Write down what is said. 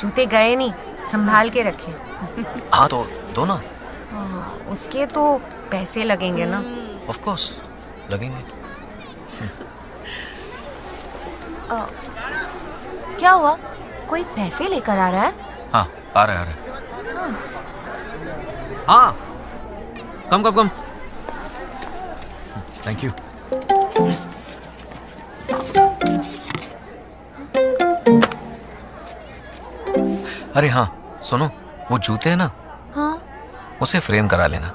जूते गए नहीं, संभाल के रखे। हाँ तो दो ना। उसके तो पैसे लगेंगे ना। ऑफ कोर्स लगेंगे। क्या हुआ, कोई पैसे लेकर आ रहा है? हाँ आ रहा है। हाँ कम कम कम। Thank you. अरे हाँ सुनो, वो जूते है ना, हाँ उसे फ्रेम करा लेना।